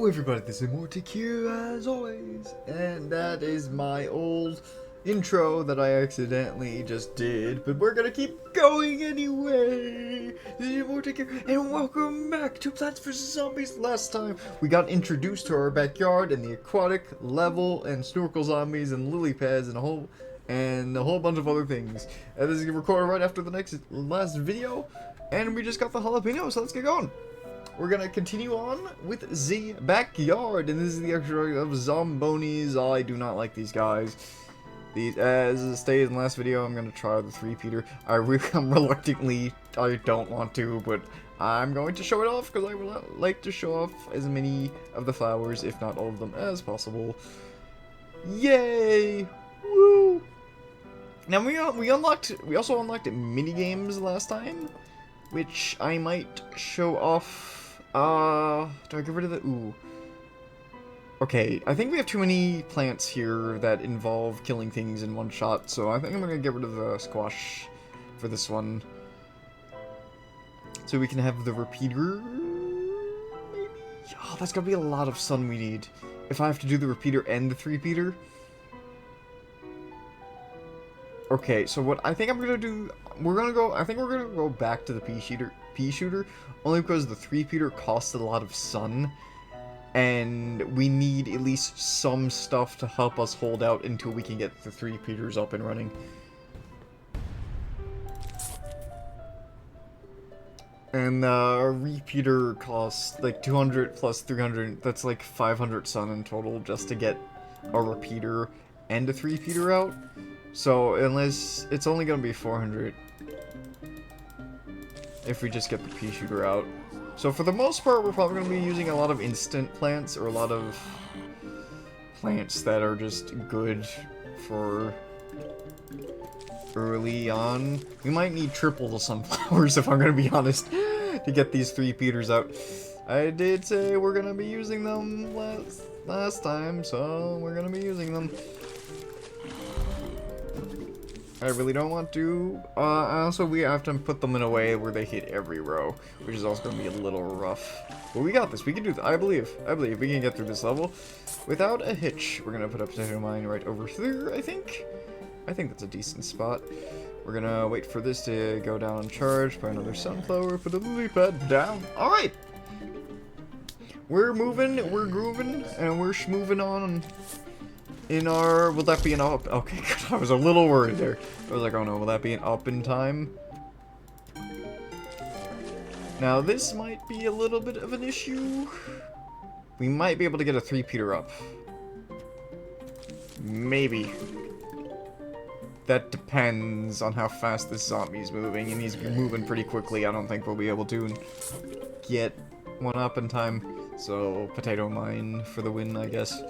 everybody, this is Emortic here as always, and that is my old intro that I accidentally just did, but we're gonna keep going anyway. This is Emortic here, and welcome back to Plants vs. Zombies. Last time, we got introduced to our backyard and the aquatic level and snorkel zombies and lily pads and a whole bunch of other things. And this is recorded right after the last video, and we just got the jalapeno, so let's get going. We're gonna continue on with the backyard, and this is the extra of zombonis. I do not like these guys. These, as stated in the last video, I'm gonna try the 3-peater. I'm reluctantly, I don't want to, but I'm going to show it off because I would like to show off as many of the flowers, if not all of them, as possible. Yay! Woo! Now we also unlocked mini games last time, which I might show off. Do I get rid of the... Ooh. Okay, I think we have too many plants here that involve killing things in one shot, so I think I'm gonna get rid of the squash for this one. So we can have the repeater, maybe? Oh, that's gonna be a lot of sun we need. If I have to do the repeater and the 3-peater. Okay, so what I think I'm gonna do, I think we're gonna go back to the pea shooter, only because the 3-peater costs a lot of sun, and we need at least some stuff to help us hold out until we can get the 3-peaters up and running. And a repeater costs like 200 plus 300, that's like 500 sun in total just to get a repeater and a 3-peater out. So, unless it's only gonna be 400 if we just get the pea shooter out. So for the most part, we're probably gonna be using a lot of instant plants, or a lot of plants that are just good for early on. We might need triple the sunflowers, if I'm gonna be honest, to get these 3-peaters out. I did say we're gonna be using them last time, so we're gonna be using them. I really don't want to. Also, we have to put them in a way where they hit every row, which is also going to be a little rough. But we got this. We can do this. I believe we can get through this level without a hitch. We're going to put a potato mine right over here, I think. I think that's a decent spot. We're going to wait for this to go down and charge by another sunflower. Put a lily pad down. All right. We're moving, we're grooving, and we're schmoving on. In our... will that be an up? Okay, good. I was a little worried there. I was like, oh no, will that be an up in time? Now, this might be a little bit of an issue. We might be able to get a 3-peater up. Maybe. That depends on how fast this zombie's moving, and he's moving pretty quickly. I don't think we'll be able to get one up in time. So, potato mine for the win, I guess.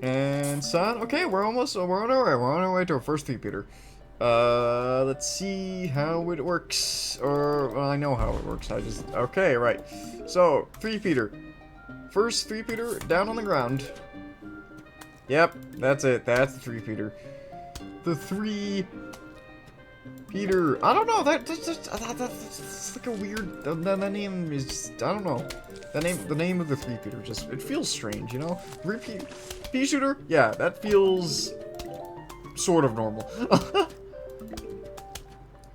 And sun, okay, we're on our way to our first 3-peater. Let's see how it works, or, well, I know how it works, okay, right. So, 3-peater. First 3-peater down on the ground. Yep, that's it, that's the 3-peater. The 3-peater, I don't know, that's like a weird, that name is just, I don't know. The name of the 3-peater just, it feels strange, you know? Pea shooter? Yeah, that feels sort of normal.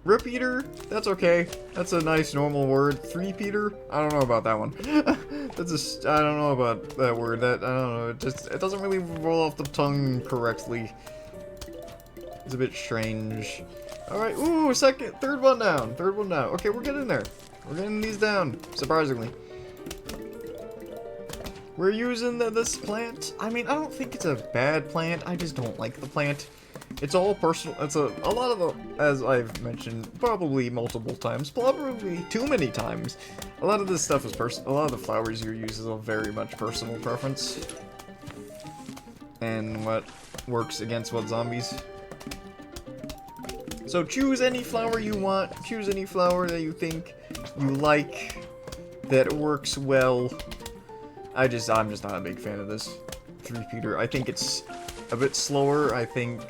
Repeater? That's okay. That's a nice normal word. 3-peater? I don't know about that one. I don't know about that word. I don't know. It doesn't really roll off the tongue correctly. It's a bit strange. Alright, ooh, third one down. Okay, we're getting there. We're getting these down, surprisingly. We're using this plant. I mean, I don't think it's a bad plant. I just don't like the plant. It's all personal. It's a lot of the, as I've mentioned, probably multiple times, probably too many times. A lot of this stuff is a lot of the flowers you use is a very much personal preference. And what works against what zombies. So choose any flower you want. Choose any flower that you think you like, that works well. I'm just not a big fan of this 3-peater. I think it's a bit slower. I think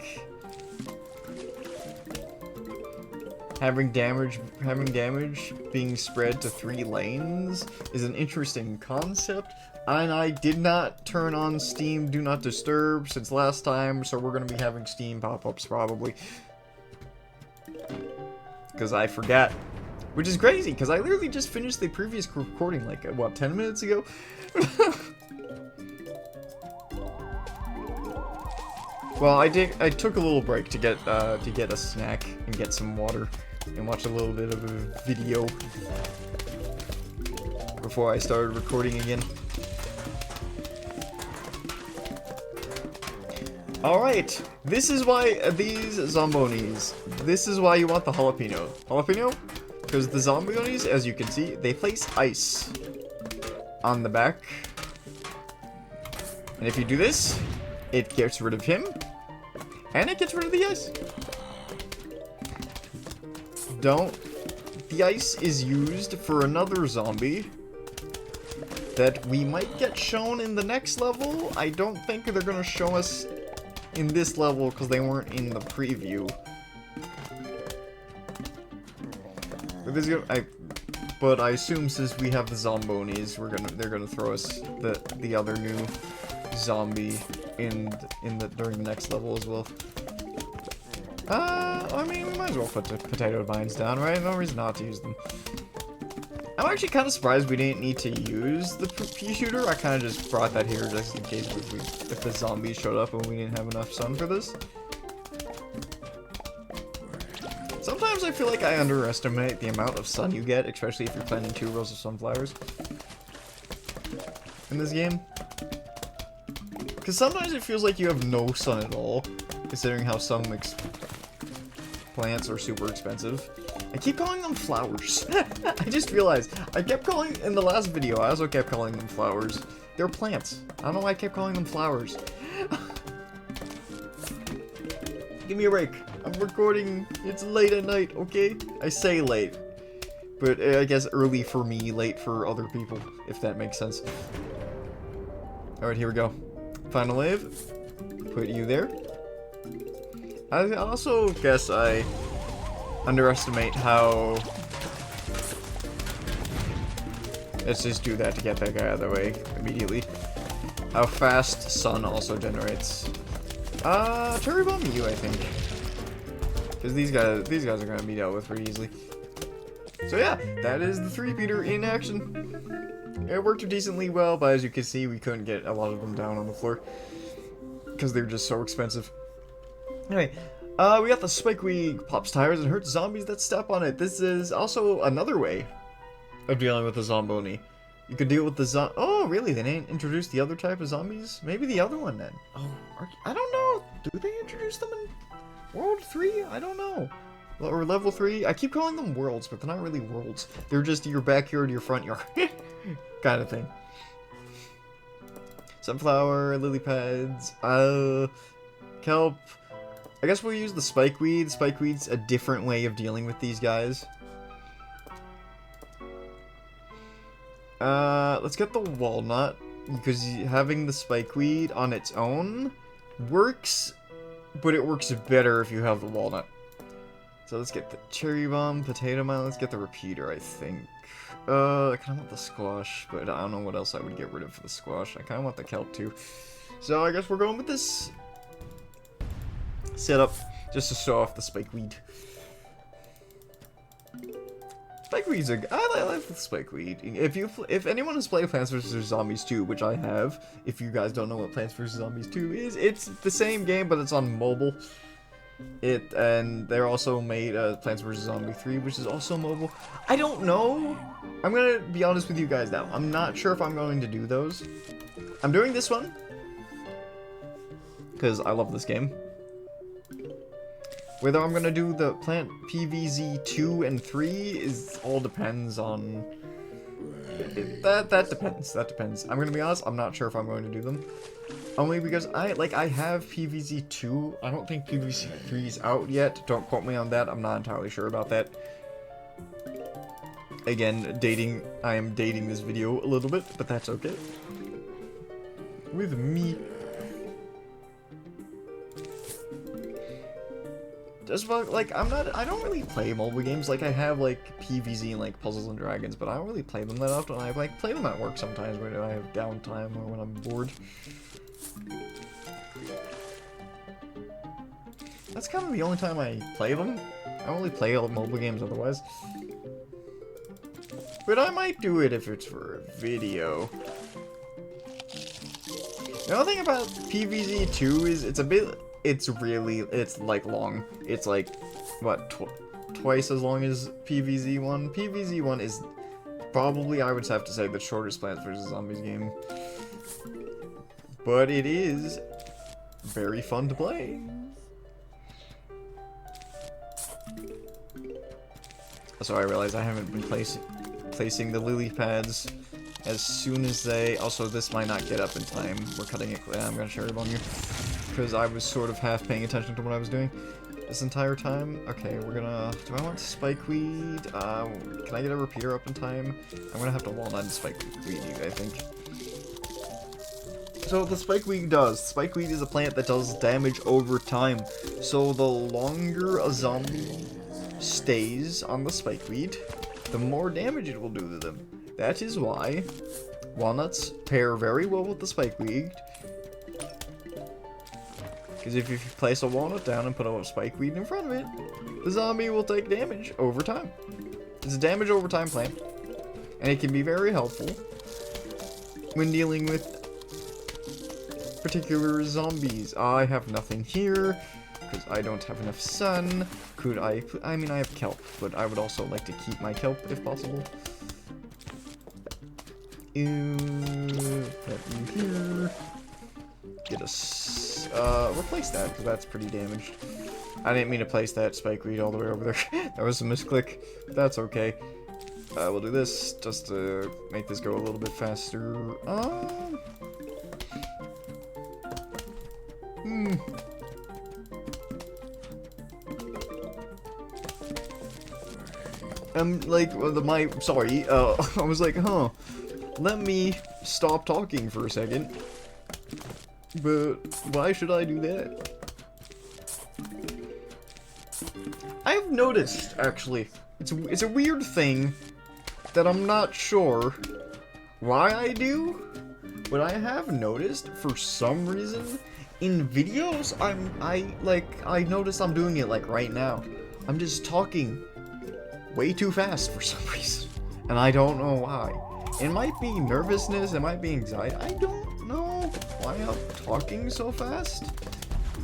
having damage being spread to 3 lanes is an interesting concept. And I did not turn on Steam Do Not Disturb since last time, so we're gonna be having Steam pop-ups probably. Because I forgot. Which is crazy, because I literally just finished the previous recording, like, what, 10 minutes ago? Well, I took a little break to get a snack and get some water and watch a little bit of a video before I started recording again. Alright, this is why these zombonis, this is why you want the jalapeno. Jalapeno? Because the zombonis, as you can see, they place ice on the back. And if you do this, it gets rid of him. And it gets rid of the ice. The ice is used for another zombie that we might get shown in the next level. I don't think they're going to show us in this level because they weren't in the preview. But I assume since we have the zombonis, they're gonna throw us the other new zombie during the next level as well. I mean, we might as well put the potato vines down, right? No reason not to use them. I'm actually kind of surprised we didn't need to use the pea shooter. I kind of just brought that here just in case if the zombies showed up and we didn't have enough sun for this. Sometimes I feel like I underestimate the amount of sun you get, especially if you're planting 2 rows of sunflowers in this game. Because sometimes it feels like you have no sun at all, considering how some plants are super expensive. I keep calling them flowers. I just realized, I kept calling, in the last video, I also kept calling them flowers. They're plants. I don't know why I kept calling them flowers. Give me a break. I'm recording. It's late at night, okay? I say late. But I guess early for me, late for other people, if that makes sense. Alright, here we go. Final wave. Put you there. I also guess I underestimate how... Let's just do that to get that guy out of the way immediately. How fast sun also generates. Cherry bomb you, I think. Because these guys are gonna be dealt with pretty easily. So yeah, that is the 3-peater in action. It worked decently well, but as you can see, we couldn't get a lot of them down on the floor. Because they're just so expensive. Anyway, we got the spikeweed pops tires and hurts zombies that step on it. This is also another way of dealing with the zomboni. You could deal with the oh, really? They didn't introduce the other type of zombies? Maybe the other one then. Oh, I don't know. Do they introduce them in World 3? I don't know. Or Level 3? I keep calling them worlds, but they're not really worlds. They're just your backyard, your front yard. Kind of thing. Sunflower, lily pads, kelp. I guess we'll use the spikeweed. Spikeweed's a different way of dealing with these guys. Let's get the walnut, because having the spikeweed on its own works, but it works better if you have the walnut. So let's get the cherry bomb, potato mine, let's get the repeater, I think. I kind of want the squash, but I don't know what else I would get rid of for the squash. I kind of want the kelp too. So I guess we're going with this setup, just to show off the spikeweed. Spikeweed's I like the spikeweed. If anyone has played Plants vs Zombies 2, which I have, if you guys don't know what Plants vs Zombies 2 is, it's the same game, but it's on mobile. And they're also made Plants vs Zombie 3, which is also mobile. I don't know. I'm gonna be honest with you guys now. I'm not sure if I'm going to do those. I'm doing this one because I love this game. Whether I'm gonna do the Plant PVZ 2 and 3 is all depends on... That depends. That depends. I'm gonna be honest, I'm not sure if I'm going to do them. Only because I have PVZ 2. I don't think PVZ 3 is out yet. Don't quote me on that. I'm not entirely sure about that. Again, I am dating this video a little bit, but that's okay. With me. Just about, like, I don't really play mobile games. Like, I have, like, PvZ and, like, Puzzles and Dragons, but I don't really play them that often. I, like, play them at work sometimes when I have downtime or when I'm bored. That's kind of the only time I play them. I don't really play mobile games otherwise. But I might do it if it's for a video. The only thing about PvZ 2 is it's like long. It's like, what, twice as long as PvZ 1? PvZ 1 is probably, I would have to say, the shortest Plants vs. Zombies game. But it is very fun to play. So I realize I haven't been placing the lily pads as soon as they... Also, this might not get up in time. We're cutting it... I'm gonna cherry bomb you. Because I was sort of half paying attention to what I was doing this entire time. Okay, we're gonna... Do I want spikeweed? Can I get a repeater up in time? I'm gonna have to walnut and spikeweed you, I think. So what the spikeweed does... Spikeweed is a plant that does damage over time. So the longer a zombie stays on the spikeweed, the more damage it will do to them. That is why walnuts pair very well with the spikeweed. Because if you place a walnut down and put a spikeweed in front of it, the zombie will take damage over time. It's a damage over time plant, and it can be very helpful when dealing with particular zombies. I have nothing here because I don't have enough sun. Could I mean, I have kelp, but I would also like to keep my kelp if possible. Put you here. Get a replace that, because that's pretty damaged. I didn't mean to place that spikeweed all the way over there. That was a misclick, but that's okay. We'll do this just to make this go a little bit faster. Like, sorry, I was like, huh, let me stop talking for a second. But why should I do that? I've noticed, actually, it's a weird thing that I'm not sure why I do, but I have noticed, for some reason, in videos, I notice I'm doing it, like, right now. I'm just talking way too fast for some reason, and I don't know why. It might be nervousness, it might be anxiety, I don't know why I'm talking so fast.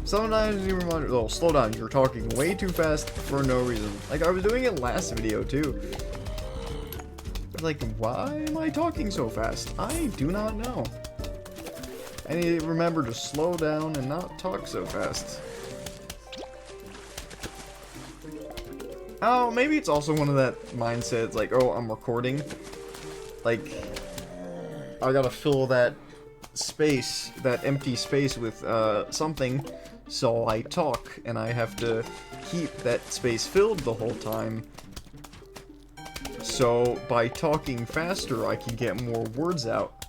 Sometimes you remind me, oh, slow down, you're talking way too fast for no reason. Like, I was doing it last video, too. Like, why am I talking so fast? I do not know. I need to remember to slow down and not talk so fast. Oh, maybe it's also one of that mindsets, like, oh, I'm recording. Like, I gotta fill that space, that empty space with something, so I talk, and I have to keep that space filled the whole time. So, by talking faster, I can get more words out.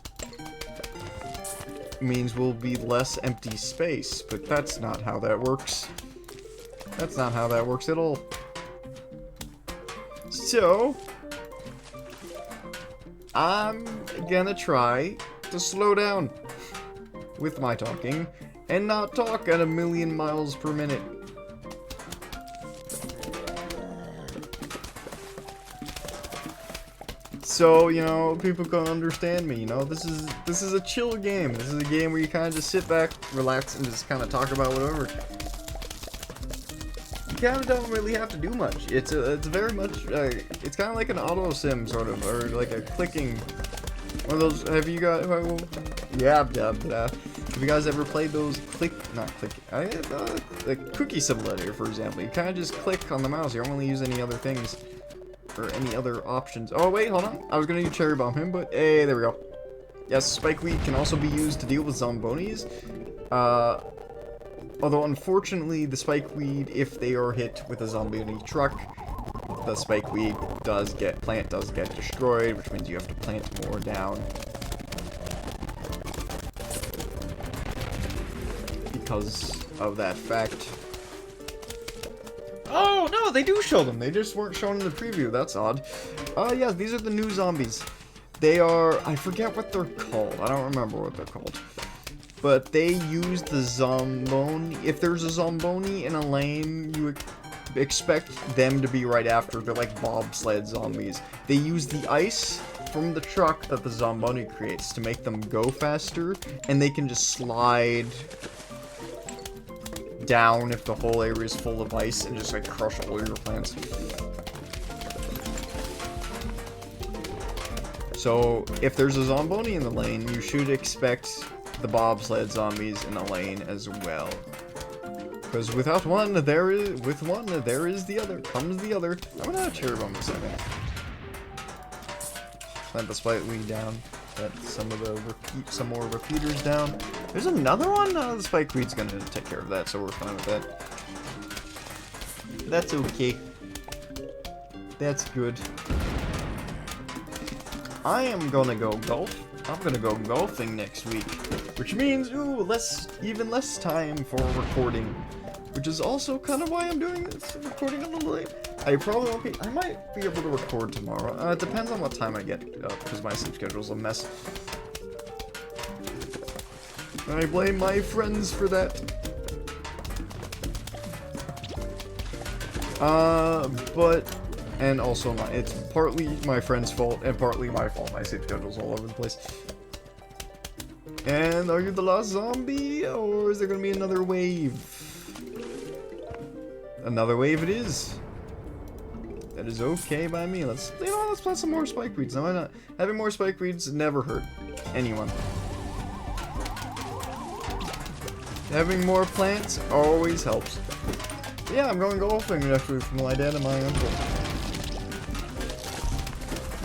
Means we'll be less empty space, but that's not how that works. That's not how that works at all. So, I'm gonna try to slow down with my talking and not talk at 1,000,000 miles per minute. So, you know, people can understand me, you know, this is a chill game. This is a game where you kind of just sit back, relax, and just kind of talk about whatever. You kind of don't really have to do much. It's very much, it's kind of like an auto sim, sort of, or like a clicking, one of those, have you guys, have you guys ever played those like Cookie Simulator, for example? You kind of just click on the mouse, you don't really use any other things, or any other options. Oh wait, hold on, I was gonna cherry bomb him, but hey, there we go. Yes, spikeweed can also be used to deal with zombonis. Although, unfortunately, the spikeweed, if they are hit with a zombie truck, the spikeweed plant does get destroyed, which means you have to plant more down. Because of that fact. Oh, no, they do show them. They just weren't shown in the preview. That's odd. Yeah, these are the new zombies. They are... I forget what they're called. I don't remember what they're called. But they use the Zomboni. If there's a Zomboni in a lane, you expect them to be right after. They're like bobsled zombies. They use the ice from the truck that the Zomboni creates to make them go faster. And they can just slide down if the whole area is full of ice and just like crush all your plants. So if there's a Zomboni in the lane, you should expect the bobsled zombies in the lane as well. Because without one, there is the other. Comes the other. I'm gonna cherry bomb in a second. Plant the spite weed down. Plant some more repeaters down. There's another one? The spike weed's gonna take care of that, so we're fine with that. That's okay. That's good. I am gonna go golf. I'm gonna go golfing next week, which means, ooh, even less time for recording, which is also kind of why I'm doing this, recording a little late. I probably won't be, I might be able to record tomorrow. It depends on what time I get up, because my sleep schedule's a mess. I blame my friends for that. And also it's partly my friend's fault and partly my fault. My sleep schedule's all over the place. And are you the last zombie, or is there gonna be another wave? Another wave it is. That is okay by me. Let's plant some more spike weeds. Now, why not? Having more spike weeds never hurt anyone. Having more plants always helps. Yeah, I'm going golfing next week with my dad and my uncle.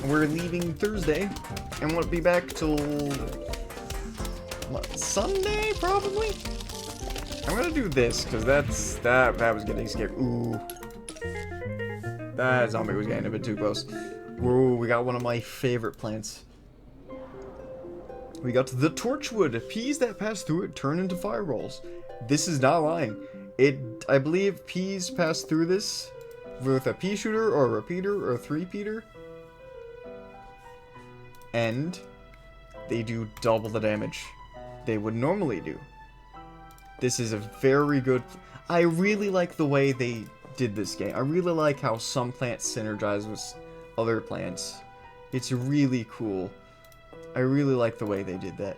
We're leaving Thursday, and won't be back till what, Sunday, probably? I'm gonna do this, because that was getting scared. Ooh. That zombie was getting a bit too close. Whoa, we got one of my favorite plants. We got the TorchWood. Peas that pass through it turn into fireballs. This is not lying. I believe peas pass through this with a pea shooter or a repeater or a three-peater. And they do double the damage they would normally do. This is a very good... I really like the way they did this game. I really like how some plants synergize with other plants. It's really cool. I really like the way they did that.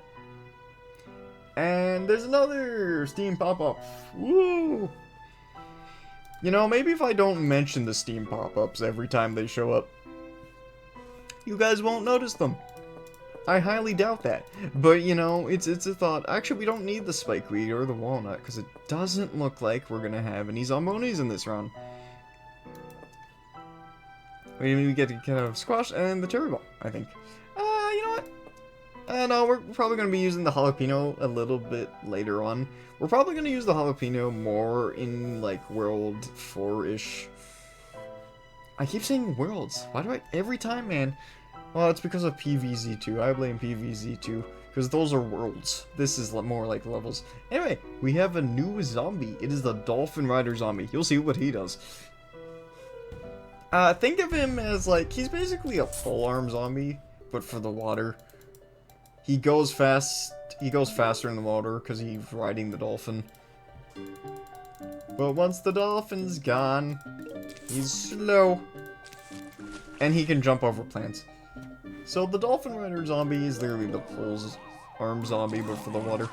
And there's another Steam pop-up. Woo! You know, maybe if I don't mention the Steam pop-ups every time they show up, you guys won't notice them. I highly doubt that. But, you know, it's a thought. Actually, we don't need the spikeweed or the walnut, because it doesn't look like we're going to have any Zombonis in this round. We get to kind of squash and the cherry bomb, I think. You know what? No, we're probably going to be using the jalapeno a little bit later on. We're probably going to use the jalapeno more in, like, World 4-ish. I keep saying Worlds. Why do I... Every time, man. Well, it's because of PvZ2. I blame PvZ2. Because those are worlds. This is more like levels. Anyway, we have a new zombie. It is the Dolphin Rider zombie. You'll see what he does. Think of him as, like, he's basically a full-arm zombie, but for the water. He goes fast. He goes faster in the water because he's riding the dolphin. But once the dolphin's gone, he's slow. And he can jump over plants. So the Dolphin Rider zombie is literally the full-arm zombie, but for the water.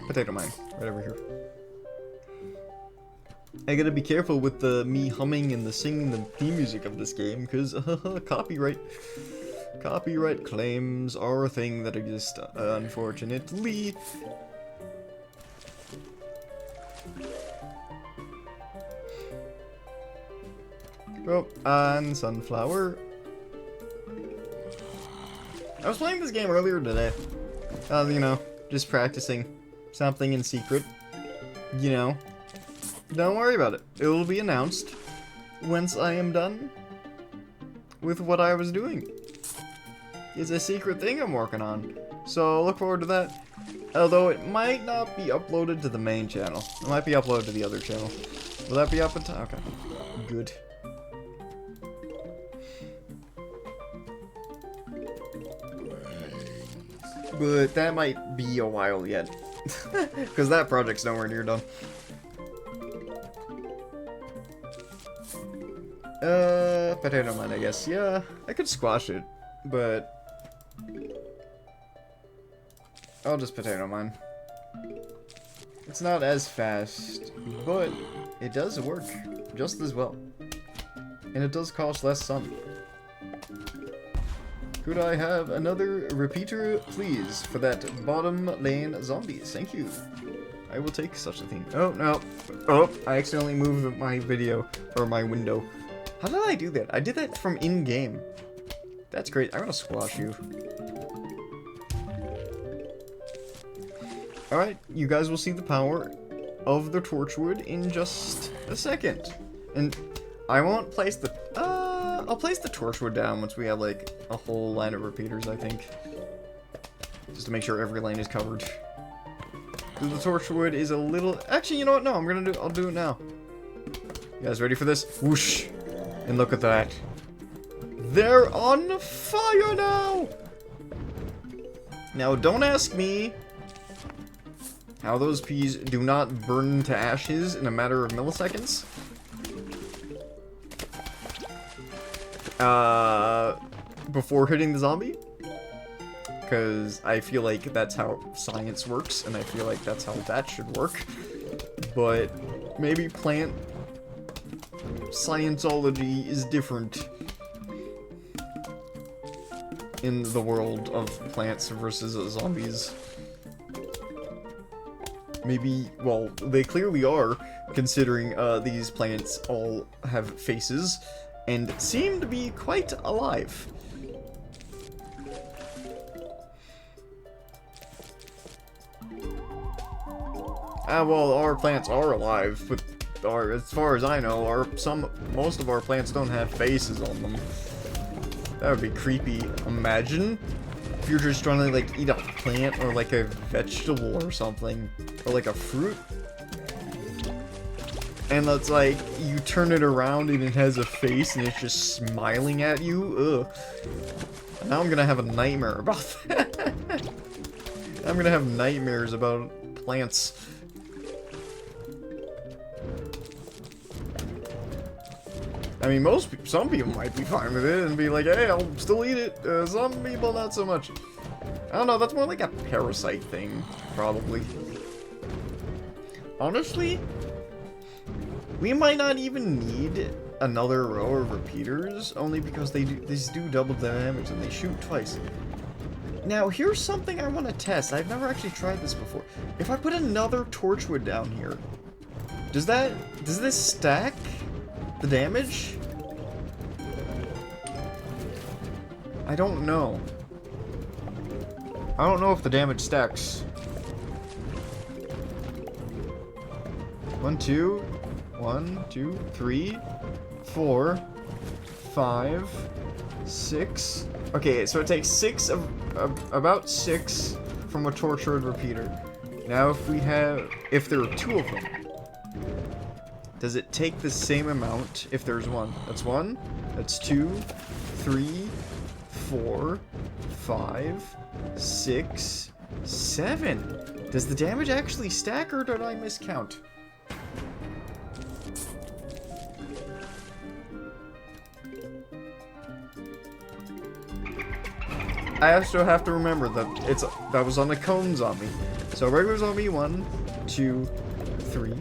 Potato mine. Right over here. I gotta be careful with me humming and singing the theme music of this game, because copyright. Copyright claims are a thing that exist, unfortunately. Oh, and sunflower. I was playing this game earlier today. You know, just practicing something in secret. You know, don't worry about it. It will be announced once I am done with what I was doing. is a secret thing I'm working on. So look forward to that. Although it might not be uploaded to the main channel. It might be uploaded to the other channel. Will that be up in time? Okay. Good. But that might be a while yet. Because that project's nowhere near done. Potato mine, I guess. Yeah, I could squash it, but I'll just potato mine. It's not as fast, but it does work just as well. And it does cost less sun. Could I have another repeater, please, for that bottom lane zombies? Thank you. I will take such a thing. Oh, no. Oh, I accidentally moved my video, or my window. How did I do that? I did that from in-game. That's great. I'm gonna squash you. Alright, you guys will see the power of the TorchWood in just a second. And I won't place the... I'll place the TorchWood down once we have, like, a whole line of repeaters, I think. Just to make sure every lane is covered. The TorchWood is a little... Actually, you know what? No, I'll do it now. You guys ready for this? Whoosh! And look at that. They're on fire now! Now, don't ask me how those peas do not burn to ashes in a matter of milliseconds. Before hitting the zombie. Because I feel like that's how science works, and I feel like that's how that should work. But maybe plant Scientology is different in the world of plants versus zombies. Maybe, well, they clearly are, considering these plants all have faces and seem to be quite alive. Well, our plants are alive, but as far as I know, most of our plants don't have faces on them. That would be creepy. Imagine if you're just trying to, like, eat a plant or, like, a vegetable or something. Or, like, a fruit. And it's like, you turn it around and it has a face and it's just smiling at you. Ugh. Now I'm gonna have a nightmare about that. I'm gonna have nightmares about plants. I mean, some people might be fine with it and be like, hey, I'll still eat it. Some people, not so much. I don't know, that's more like a parasite thing, probably. Honestly, we might not even need another row of repeaters, only because these do double damage and they shoot twice. Now, here's something I want to test. I've never actually tried this before. If I put another TorchWood down here, does this stack the damage? I don't know. I don't know if the damage stacks. 1, 2, 3, 4, 5, 6. Okay, so it takes about 6 from a TorchWood repeater. Now if there are 2 of them, does it take the same amount if there's 1? That's 1, that's 2, 3, 4, 5, 6, 7. Does the damage actually stack, or did I miscount? I also have to remember that that was on the cone zombie. So regular zombie, 1, 2, 3.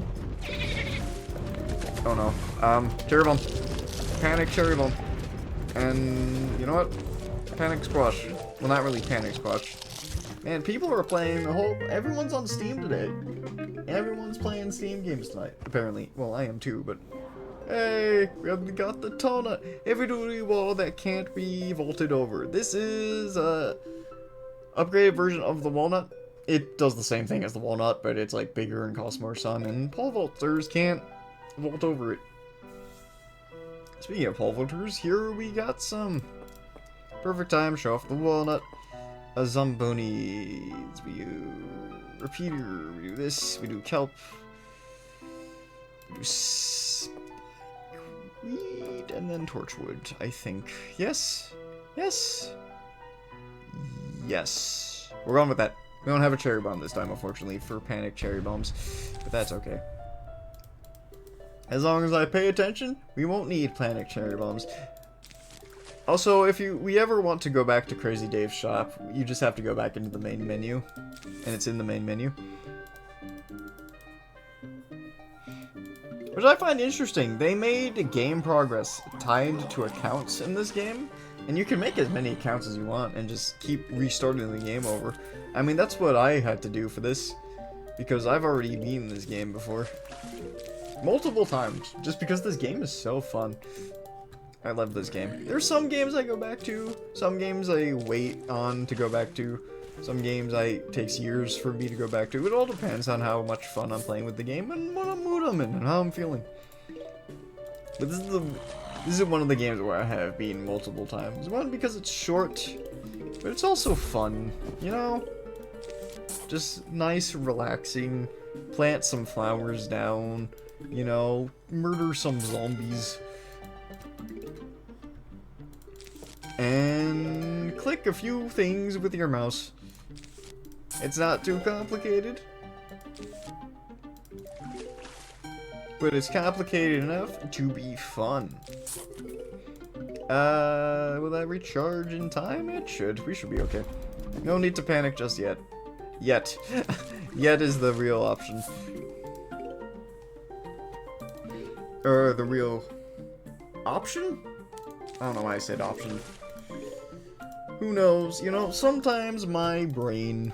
Oh no. Cherry bomb. Panic cherry bomb. And you know what? Panic squash. Well, not really panic squash. Man, people are playing everyone's on Steam today. Everyone's playing Steam games tonight, apparently. Well, I am too, but hey, we got the Tona. Heavy duty wall that can't be vaulted over. This is a upgraded version of the walnut. It does the same thing as the walnut, but it's like bigger and costs more sun, and pole vaulters can't vault over it. Speaking of pole vaulters, here we got some Perfect time, show off the walnut. A zombonis. We do repeater. We do this. We do kelp. We do weed and then torchwood, I think. Yes? Yes? Yes. We're going with that. We don't have a cherry bomb this time, unfortunately, for panic cherry bombs. But that's okay. As long as I pay attention, we won't need panic cherry bombs. Also, if we ever want to go back to Crazy Dave's shop, you just have to go back into the main menu. And it's in the main menu. Which I find interesting. They made game progress tied to accounts in this game. And you can make as many accounts as you want and just keep restarting the game over. I mean, that's what I had to do for this. Because I've already beaten this game before. Multiple times. Just because this game is so fun. I love this game. There's some games I go back to. Some games I wait on to go back to. Some games it takes years for me to go back to. It all depends on how much fun I'm playing with the game and what mood I'm in and how I'm feeling. But this is one of the games where I have beaten multiple times. One, because it's short, but it's also fun, you know? Just nice, relaxing, plant some flowers down, you know, murder some zombies. And click a few things with your mouse. It's not too complicated. But it's complicated enough to be fun. Will that recharge in time? It should. We should be okay. No need to panic just yet. Yet. Yet is the real option. Or the real option? I don't know why I said option. Who knows? You know, sometimes my brain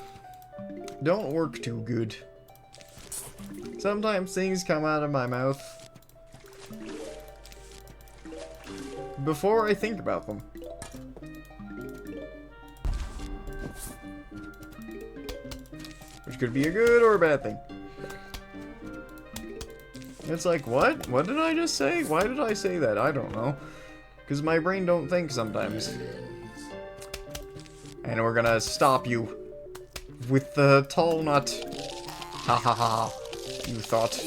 don't work too good. Sometimes things come out of my mouth before I think about them. Which could be a good or a bad thing. It's like, what? What did I just say? Why did I say that? I don't know. Because my brain don't think sometimes. And we're gonna stop you with the tall nut. Ha ha ha. You thought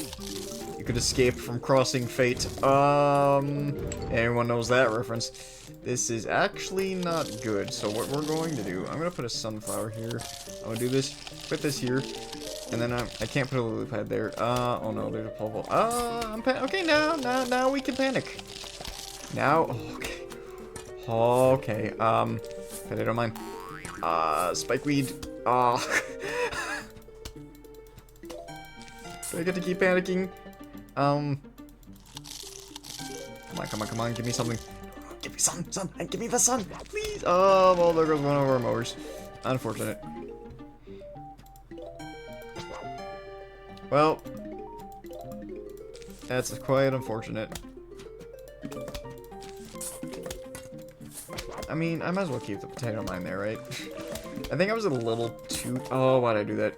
you could escape from crossing fate. Everyone knows that reference. This is actually not good. So what we're going to do, I'm gonna put a sunflower here. I'm gonna do this, put this here, and then I can't put a lily pad there. Oh no, there's a pole. Okay, now we can panic. Now, okay. Okay, potato mine. Spikeweed. Do I get to keep panicking? Come on, give me something. Give me sun, give me the sun, please. Oh, well, there goes one of our mowers. Unfortunate. Well, that's quite unfortunate. I mean, I might as well keep the potato mine there, right? I think I was a little too... Oh, why'd I do that?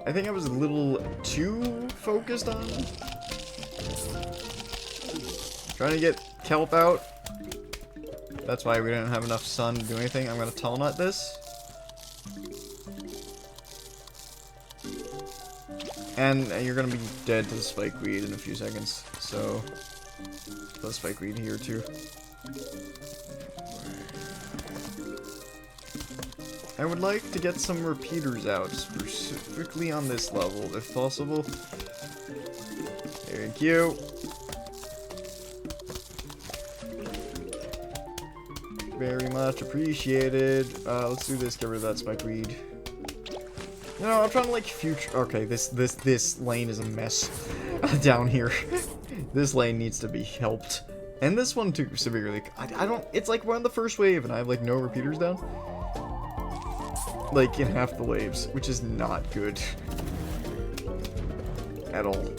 I think I was a little too focused on trying to get kelp out. That's why we didn't have enough sun to do anything. I'm gonna tall nut this. And you're gonna be dead to the spikeweed in a few seconds. So, put spikeweed here too. I would like to get some repeaters out, specifically on this level, if possible. Thank you. Very much appreciated. Let's do this, get rid of that spikeweed. You know, I'm trying to like future... Okay, this lane is a mess down here. This lane needs to be helped. And this one too, severely. I don't... It's like we're on the first wave and I have like no repeaters down. Like in half the waves, which is not good. At all.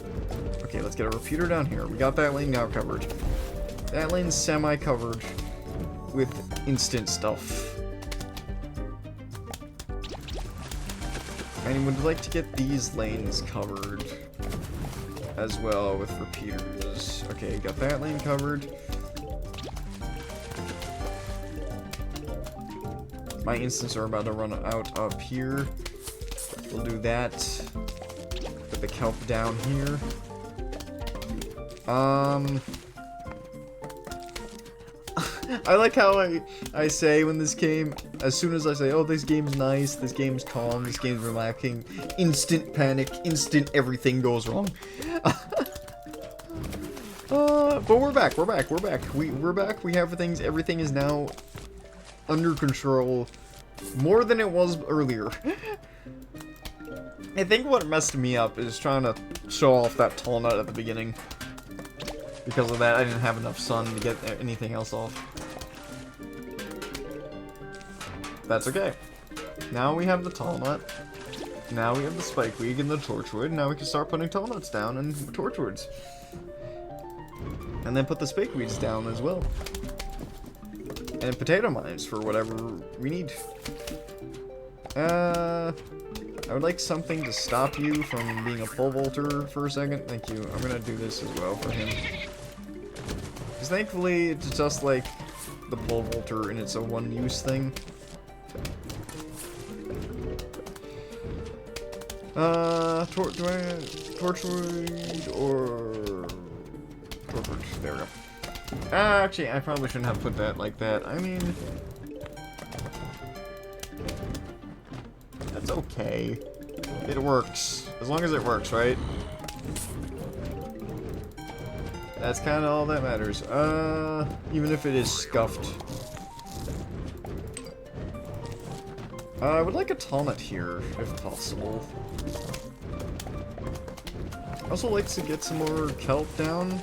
Okay, let's get a repeater down here. We got that lane now covered. That lane's semi-covered with instant stuff. And would like to get these lanes covered as well with repeaters. Okay, got that lane covered. My instants are about to run out up here. We'll do that. Put the kelp down here. I like how I say when this game, as soon as I say, oh, this game's nice, this game's calm, this game's relaxing, instant panic, instant everything goes wrong. But we're back. We're back. We have things. Everything is now under control, more than it was earlier. I think what messed me up is trying to show off that tall nut at the beginning. Because of that, I didn't have enough sun to get anything else off. That's okay. Now we have the tall nut. Now we have the spikeweed and the torchwood. Now we can start putting tall nuts down and torchwoods. And then put the spikeweeds down as well. And potato mines for whatever we need. I would like something to stop you from being a pole vaulter for a second. Thank you. I'm gonna do this as well for him. Because thankfully, it's just like the pole vaulter and it's a one-use thing. Torchwood or torchwood? There we go. Actually, I probably shouldn't have put that like that. I mean, that's okay. It works. As long as it works, right? That's kind of all that matters. Even if it is scuffed. I would like a tall nut here, if possible. I also like to get some more kelp down,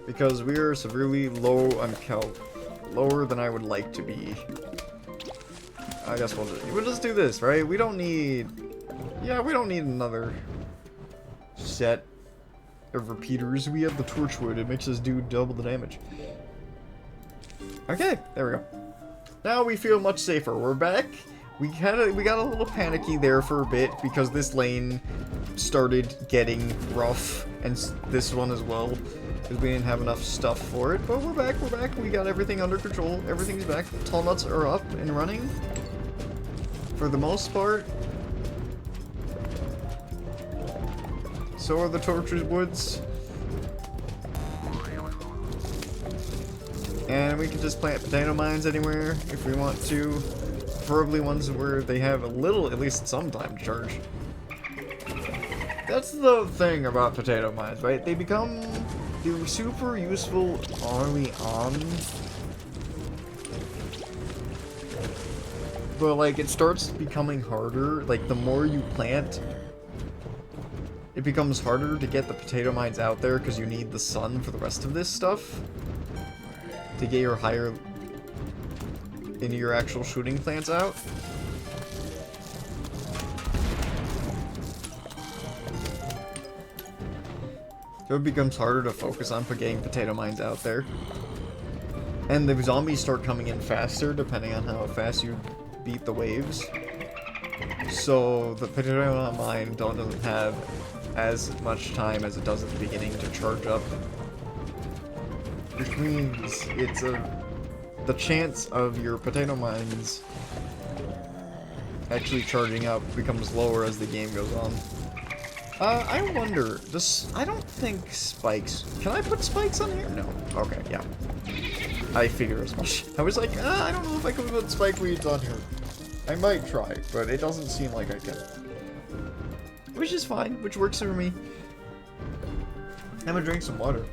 because we are severely low on kelp. Lower than I would like to be. I guess we'll just do this, right? We don't need... Yeah, we don't need another set of repeaters. We have the torchwood. It makes us do double the damage. Okay, there we go. Now we feel much safer. We're back. We got a little panicky there for a bit because this lane started getting rough, and this one as well, because we didn't have enough stuff for it. But we're back. We got everything under control. Everything's back. Tall nuts are up and running for the most part. So are the torchwoods. And we can just plant potato mines anywhere if we want to. Preferably ones where they have a little, at least some time to charge. That's the thing about potato mines, right? They become super useful early on. But like, it starts becoming harder. Like, the more you plant, it becomes harder to get the potato mines out there because you need the sun for the rest of this stuff to get your higher into your actual shooting plants out. So it becomes harder to focus on getting potato mines out there. And the zombies start coming in faster depending on how fast you beat the waves. So the potato mine doesn't have as much time as it does at the beginning to charge up. Which means it's the chance of your potato mines actually charging up becomes lower as the game goes on. I wonder, I don't think spikes, can I put spikes on here? No. Okay, yeah. I figure as much. I was like, I don't know if I can put spike weeds on here. I might try, but it doesn't seem like I can. Which is fine, which works for me. I'm gonna drink some water.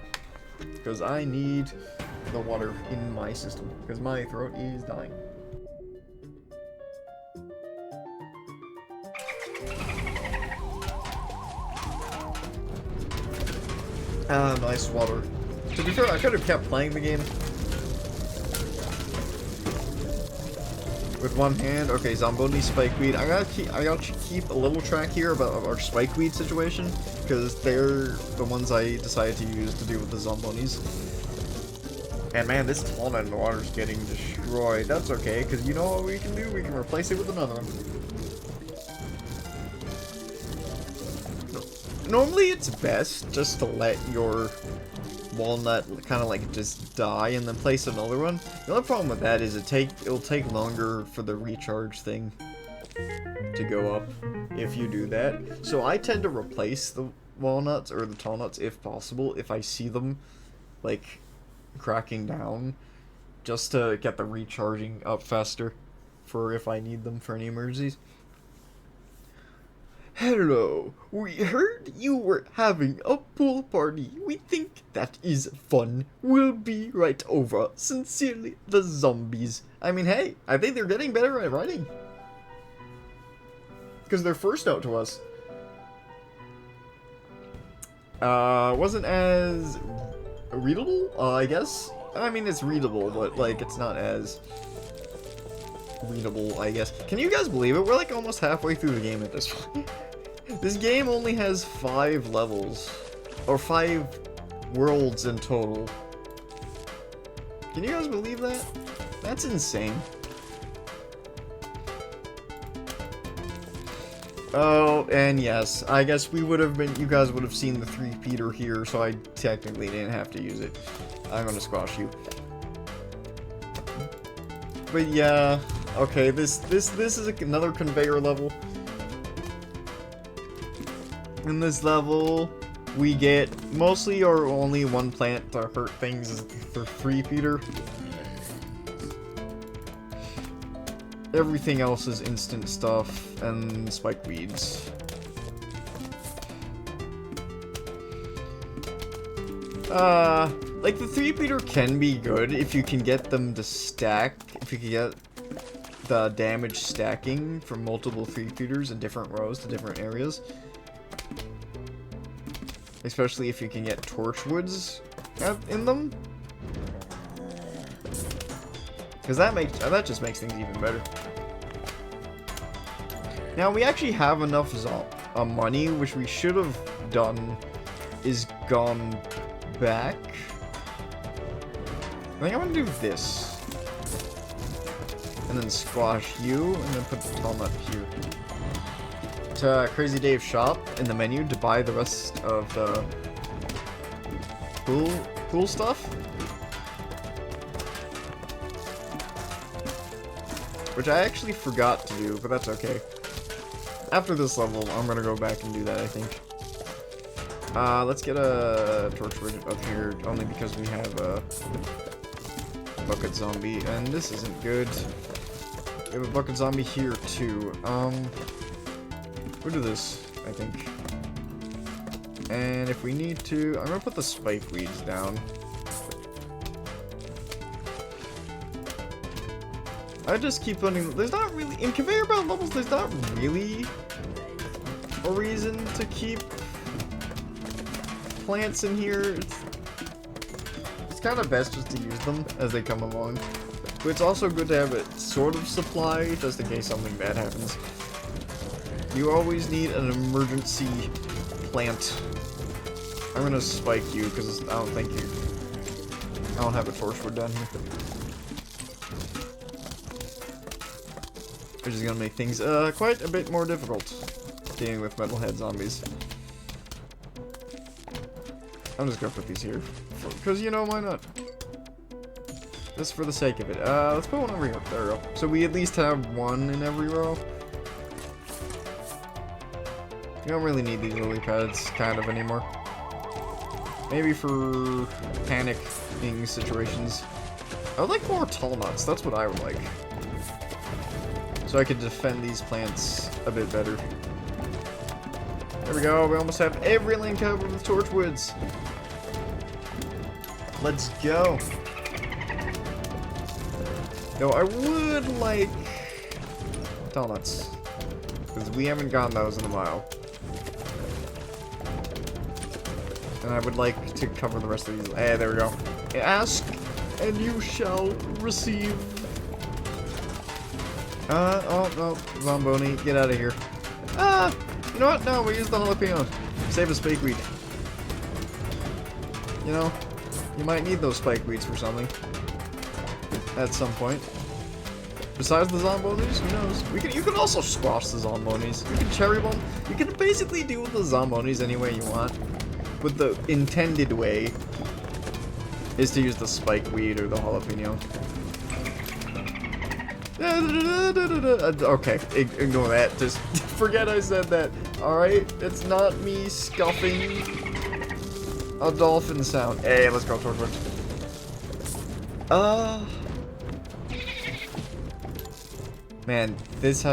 Because I need the water in my system. Because my throat is dying. Ah, nice water. To be fair, I could have kept playing the game with one hand. Okay, Zamboni spikeweed. I gotta keep a little track here about our spikeweed situation, because they're the ones I decided to use to deal with the Zambonis. And man, this tall nut in the water is getting destroyed. That's okay, because you know what we can do? We can replace it with another one. Normally it's best just to let your walnut kind of like just die and then place another one. The only problem with that is it'll take longer for the recharge thing to go up if you do that. So I tend to replace the walnuts or the tall nuts if possible, if I see them like cracking down, just to get the recharging up faster for if I need them for any emergencies. Hello, we heard you were having a pool party. We think that is fun. We'll be right over. Sincerely, the zombies. I mean, hey, I think they're getting better at writing. Because they're first out to us. Wasn't as readable, I guess. I mean, it's readable, but, like, it's not as readable, I guess. Can you guys believe it? We're, like, almost halfway through the game at this point. This game only has 5 levels. Or 5 worlds in total. Can you guys believe that? That's insane. Oh, and yes, I guess you guys would have seen the 3-peater here, so I technically didn't have to use it. I'm gonna squash you. But yeah, okay, this is another conveyor level. In this level, we get mostly or only one plant to hurt things is the 3-peater. Everything else is instant stuff and spike weeds. Like the 3-peater can be good if you can get them to stack, if you can get the damage stacking from multiple 3-peaters in different rows to different areas. Especially if you can get TorchWoods in them. Because that just makes things even better. Now we actually have enough money, which we should have done is gone back. I think I'm gonna do this. And then squash you, and then put the tall nut here. To Crazy Dave's shop in the menu to buy the rest of the pool stuff. Which I actually forgot to do, but that's okay. After this level, I'm gonna go back and do that, I think. Let's get a TorchWood up here, only because we have a bucket zombie, and this isn't good. We have a bucket zombie here, too. We'll do this, I think. And if we need to, I'm gonna put the spike weeds down. I just keep putting, there's not really, in conveyor belt levels, there's not really a reason to keep plants in here. It's kind of best just to use them as they come along. But it's also good to have a sort of supply, just in case something bad happens. You always need an emergency plant. I'm gonna spike you, because I don't have a TorchWood down here. Which is gonna make things quite a bit more difficult dealing with metalhead zombies. I'm just gonna put these here, because you know, why not? Just for the sake of it. Let's put one over here. There we go. So we at least have one in every row. You don't really need these lily pads, kind of, anymore. Maybe for panicking situations. I would like more tall nuts. That's what I would like. So I could defend these plants a bit better. There we go. We almost have every lane covered with TorchWoods. Let's go. No, I would like tall nuts, because we haven't gotten those in a while. And I would like to cover the rest of these. Hey, there we go. Ask, and you shall receive. Oh, no, Zomboni, get out of here. You know what? No, we use the jalapeno. Save a spike weed. You know, you might need those spike weeds for something. At some point. Besides the Zombonis, who knows? You can also squash the Zombonis. You can cherry bomb. You can basically deal with the Zombonis any way you want. With the intended way. is to use the spike weed or the jalapeno. Okay, ignore that. Just forget I said that. Alright? It's not me scuffing a dolphin sound. Hey, let's go, TorchWood. Man, this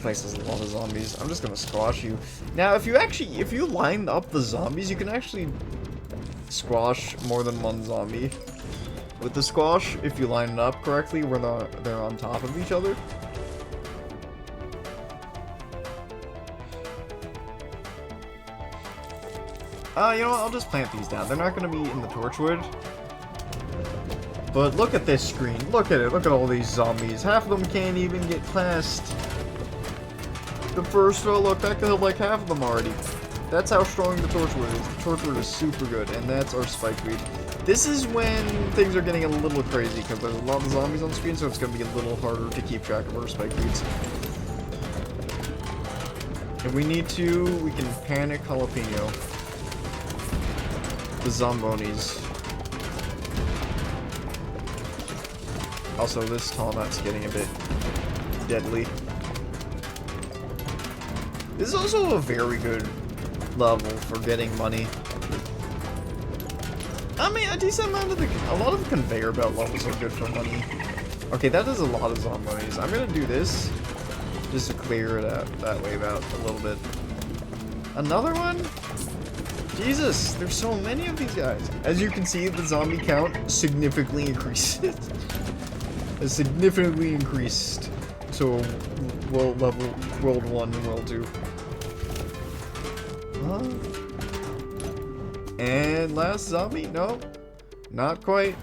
place has a lot of zombies. I'm just gonna squash you. Now, if you line up the zombies, you can actually squash more than one zombie. With the squash, if you line it up correctly, where they're on top of each other. You know what? I'll just plant these down. They're not gonna be in the TorchWood. But look at this screen. Look at it. Look at all these zombies. Half of them can't even get past the first row. Look, I killed like half of them already. That's how strong the TorchWood is. The TorchWood is super good, and that's our spike weed. This is when things are getting a little crazy, because there's a lot of zombies on screen, so it's going to be a little harder to keep track of our spike weeds. If we need to, we can panic jalapeno. The zombonis. Also, this tall nut's getting a bit deadly. This is also a very good level for getting money. I mean, a decent amount of a lot of the conveyor belt levels are good for money. Okay, that is a lot of zombies. I'm gonna do this just to clear it out, that wave out a little bit. Another one? Jesus, there's so many of these guys. As you can see, the zombie count significantly increased. Has significantly increased to world 1 and world 2. And last zombie? No, not quite.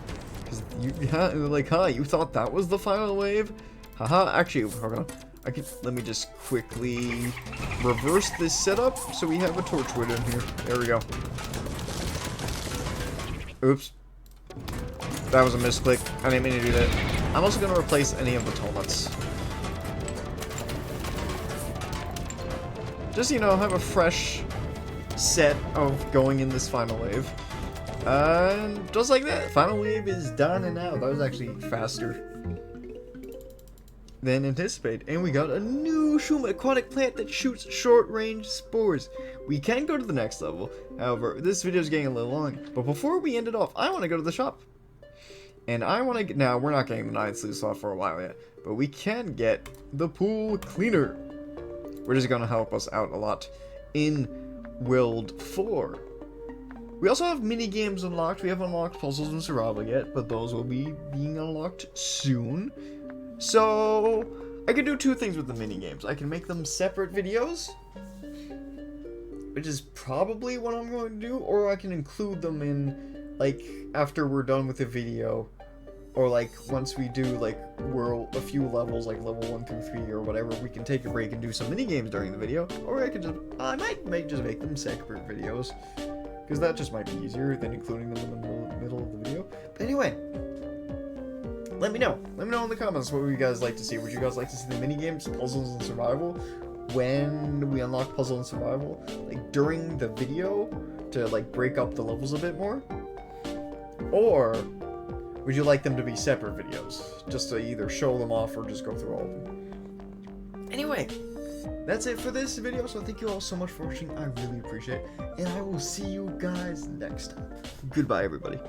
Cause you you thought that was the final wave? Haha. Actually, hold on. Let me just quickly reverse this setup so we have a TorchWood in here. There we go. Oops. That was a misclick. I didn't mean to do that. I'm also going to replace any of the tall nuts. Just, you know, have a fresh set of going in this final wave. And just like that, final wave is done and out. That was actually faster than anticipated. And we got a new Shroom aquatic plant that shoots short-range spores. We can go to the next level. However, this video is getting a little long. But before we end it off, I want to go to the shop. And I want to get... Now, we're not getting the 9th sleeve slot for a while yet. But we can get the pool cleaner, which is going to help us out a lot in World 4. We also have mini games unlocked. We haven't unlocked puzzles and survival yet, but those will be being unlocked soon. So I can do two things with the mini games. I can make them separate videos, which is probably what I'm going to do, or I can include them in, like, after we're done with the video, or like once we do like a few levels, like level 1 through 3 or whatever, we can take a break and do some mini games during the video, or I might just make them separate videos, because that just might be easier than including them in the middle of the video. But anyway, let me know in the comments what would you guys like to see. Would you guys like to see the mini games, puzzles, and survival when we unlock puzzle and survival, like during the video, to like break up the levels a bit more? Or would you like them to be separate videos, just to either show them off or just go through all of them? Anyway, that's it for this video, so thank you all so much for watching. I really appreciate it, and I will see you guys next time. Goodbye, everybody.